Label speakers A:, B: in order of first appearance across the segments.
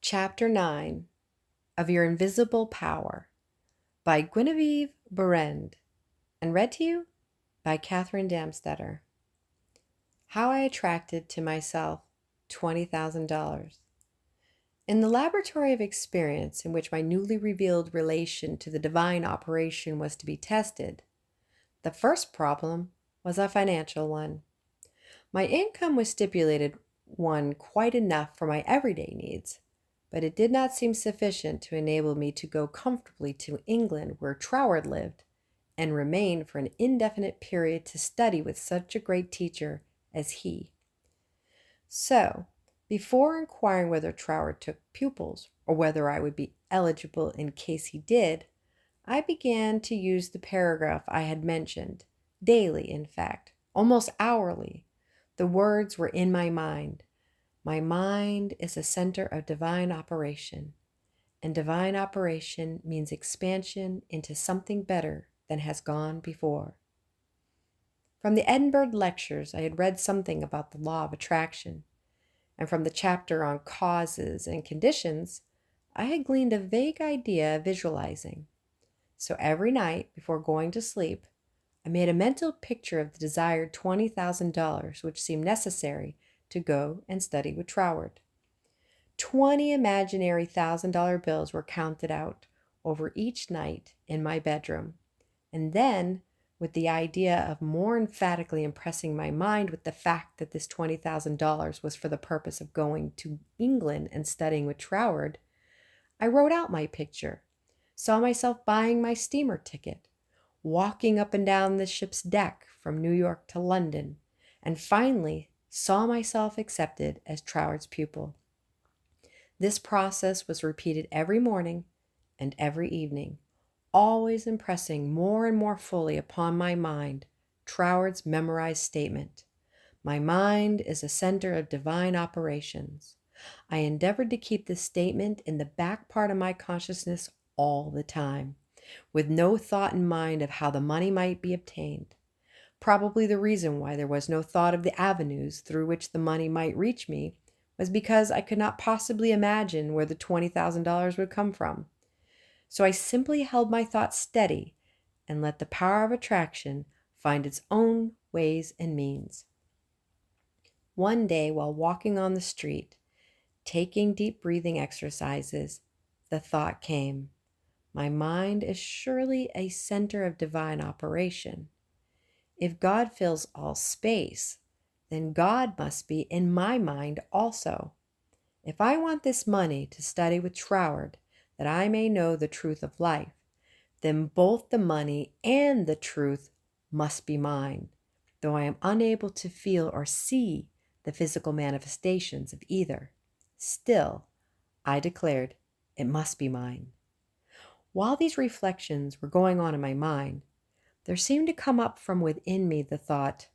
A: Chapter 9 of Your Invisible Power by Genevieve Behrend and read to you by Katherine Damstetter. How I Attracted to Myself $20,000. In the laboratory of experience in which my newly revealed relation to the divine operation was to be tested, the first problem was a financial one. My income was stipulated one quite enough for my everyday needs, but it did not seem sufficient to enable me to go comfortably to England, where Troward lived, and remain for an indefinite period to study with such a great teacher as he. So, before inquiring whether Troward took pupils, or whether I would be eligible in case he did, I began to use the paragraph I had mentioned, daily, in fact, almost hourly. The words were in my mind. My mind is a center of divine operation, and divine operation means expansion into something better than has gone before. From the Edinburgh lectures, I had read something about the law of attraction, and from the chapter on causes and conditions, I had gleaned a vague idea of visualizing. So every night before going to sleep, I made a mental picture of the desired $20,000, which seemed necessary to go and study with Troward. 20 imaginary $1,000 bills were counted out over each night in my bedroom. And then, with the idea of more emphatically impressing my mind with the fact that this $20,000 was for the purpose of going to England and studying with Troward, I wrote out my picture, saw myself buying my steamer ticket, walking up and down the ship's deck from New York to London, and finally saw myself accepted as Troward's pupil. This process was repeated every morning and every evening, always impressing more and more fully upon my mind Troward's memorized statement, "My mind is a center of divine operations." I endeavored to keep this statement in the back part of my consciousness all the time, with no thought in mind of how the money might be obtained. Probably the reason why there was no thought of the avenues through which the money might reach me was because I could not possibly imagine where the $20,000 would come from. So I simply held my thoughts steady and let the power of attraction find its own ways and means. One day, while walking on the street, taking deep breathing exercises, the thought came, "My mind is surely a center of divine operation. If God fills all space, then God must be in my mind also. If I want this money to study with Troward, that I may know the truth of life, then both the money and the truth must be mine, though I am unable to feel or see the physical manifestations of either. Still, I declared, it must be mine." While these reflections were going on in my mind, there seemed to come up from within me the thought,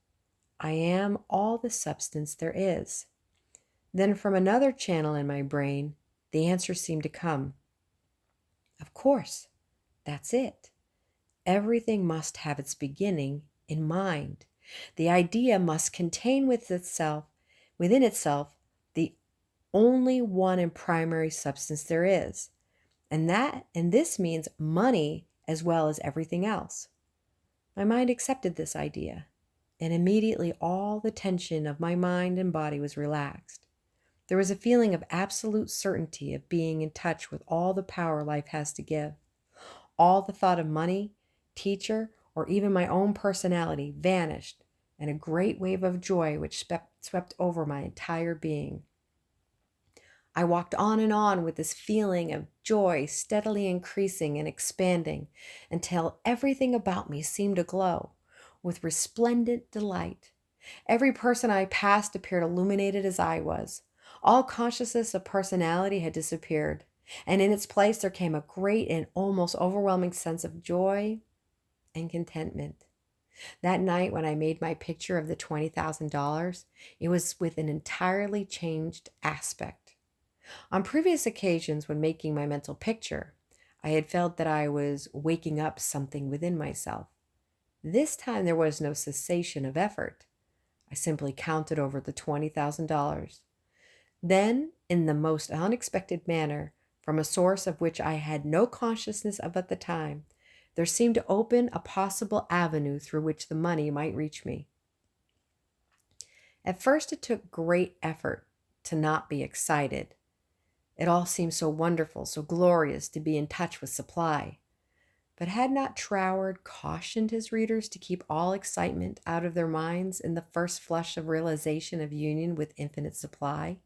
A: "I am all the substance there is." Then from another channel in my brain, the answer seemed to come, "Of course, that's it. Everything must have its beginning in mind. The idea must contain within itself, the only one and primary substance there is, and this means money as well as everything else." My mind accepted this idea, and immediately all the tension of my mind and body was relaxed. There was a feeling of absolute certainty of being in touch with all the power life has to give. All the thought of money, teacher, or even my own personality vanished, and a great wave of joy which swept over my entire being. I walked on with this feeling of joy steadily increasing and expanding until everything about me seemed to glow with resplendent delight. Every person I passed appeared illuminated as I was. All consciousness of personality had disappeared, and in its place there came a great and almost overwhelming sense of joy and contentment. That night when I made my picture of the $20,000, it was with an entirely changed aspect. On previous occasions when making my mental picture, I had felt that I was waking up something within myself. This time there was no cessation of effort. I simply counted over the $20,000. Then, in the most unexpected manner from a source of which I had no consciousness of at the time, there seemed to open a possible avenue through which the money might reach me. At first, it took great effort to not be excited. It all seemed so wonderful, so glorious to be in touch with supply. But had not Troward cautioned his readers to keep all excitement out of their minds in the first flush of realization of union with infinite supply,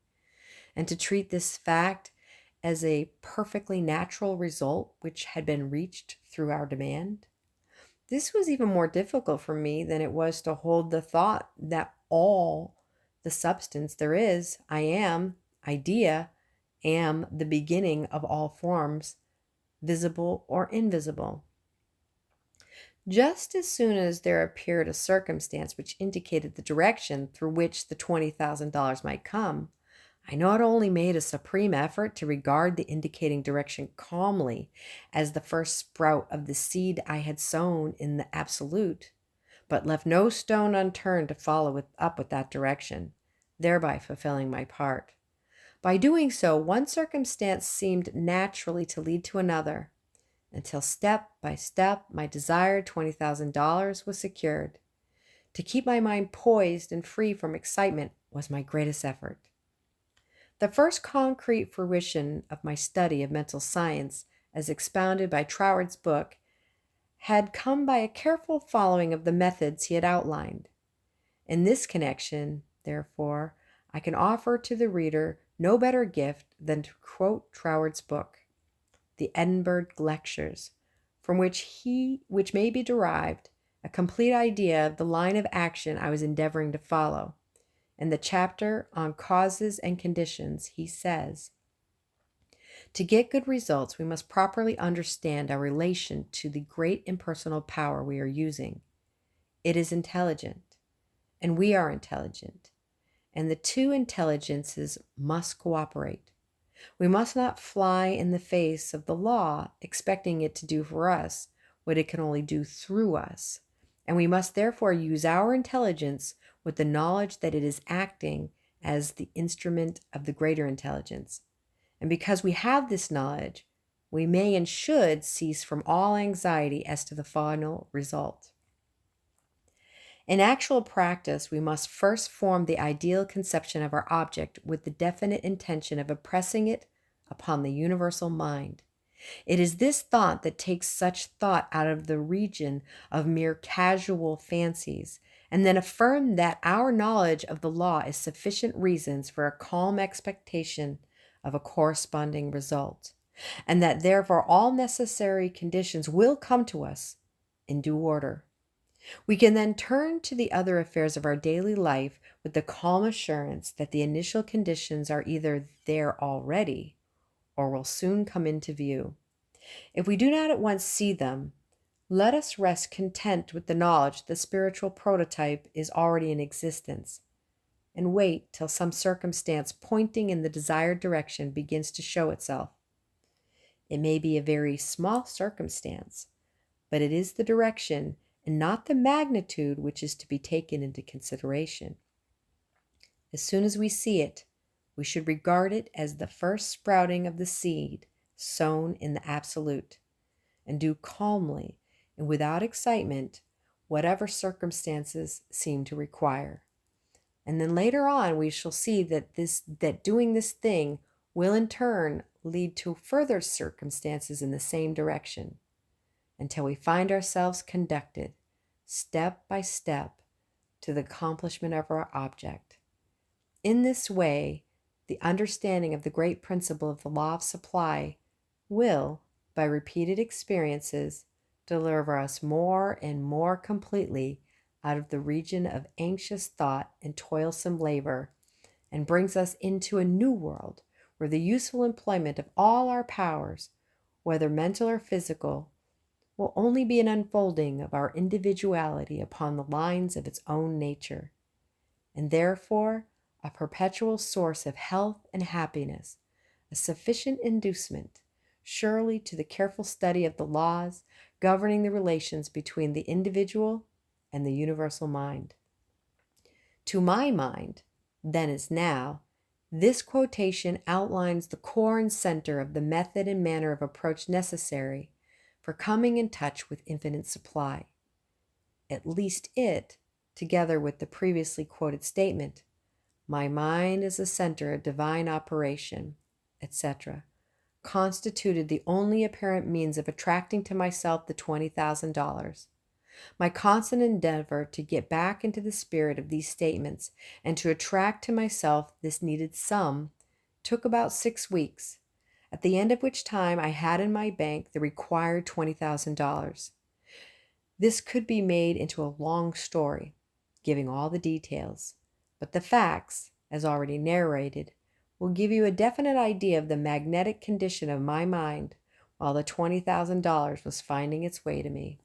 A: and to treat this fact as a perfectly natural result which had been reached through our demand? This was even more difficult for me than it was to hold the thought that all the substance there is, I am, idea, am the beginning of all forms, visible or invisible. Just as soon as there appeared a circumstance which indicated the direction through which the $20,000 might come, I not only made a supreme effort to regard the indicating direction calmly as the first sprout of the seed I had sown in the absolute, but left no stone unturned to follow up with that direction, thereby fulfilling my part. By doing so, one circumstance seemed naturally to lead to another, until step by step my desired $20,000 was secured. To keep my mind poised and free from excitement was my greatest effort. The first concrete fruition of my study of mental science, as expounded by Troward's book, had come by a careful following of the methods he had outlined. In this connection, therefore, I can offer to the reader no better gift than to quote Troward's book, The Edinburgh Lectures, from which may be derived a complete idea of the line of action I was endeavoring to follow. In the chapter on causes and conditions, he says, "To get good results, we must properly understand our relation to the great impersonal power we are using. It is intelligent, and we are intelligent, and the two intelligences must cooperate. We must not fly in the face of the law, expecting it to do for us what it can only do through us, and we must therefore use our intelligence with the knowledge that it is acting as the instrument of the greater intelligence. And because we have this knowledge, we may and should cease from all anxiety as to the final result. In actual practice, we must first form the ideal conception of our object with the definite intention of impressing it upon the universal mind. It is this thought that takes such thought out of the region of mere casual fancies, and then affirm that our knowledge of the law is sufficient reasons for a calm expectation of a corresponding result, and that therefore all necessary conditions will come to us in due order. We can then turn to the other affairs of our daily life with the calm assurance that the initial conditions are either there already or will soon come into view. If we do not at once see them, let us rest content with the knowledge that the spiritual prototype is already in existence, and wait till some circumstance pointing in the desired direction begins to show itself. It may be a very small circumstance, but it is the direction and not the magnitude which is to be taken into consideration. As soon as we see it, we should regard it as the first sprouting of the seed sown in the absolute, and do calmly and without excitement whatever circumstances seem to require. And then later on we shall see that doing this thing will in turn lead to further circumstances in the same direction, until we find ourselves conducted step by step to the accomplishment of our object. In this way, the understanding of the great principle of the law of supply will, by repeated experiences, deliver us more and more completely out of the region of anxious thought and toilsome labor, and brings us into a new world where the useful employment of all our powers, whether mental or physical, will only be an unfolding of our individuality upon the lines of its own nature, and therefore a perpetual source of health and happiness, a sufficient inducement, surely, to the careful study of the laws governing the relations between the individual and the universal mind. To my mind, then as now, This quotation outlines the core and center of the method and manner of approach necessary for coming in touch with infinite supply. At least it, together with the previously quoted statement, "My mind is the center of divine operation," etc., constituted the only apparent means of attracting to myself the $20,000. My constant endeavor to get back into the spirit of these statements and to attract to myself this needed sum took about 6 weeks, at the end of which time I had in my bank the required $20,000. This could be made into a long story, giving all the details, but the facts, as already narrated, will give you a definite idea of the magnetic condition of my mind while the $20,000 was finding its way to me.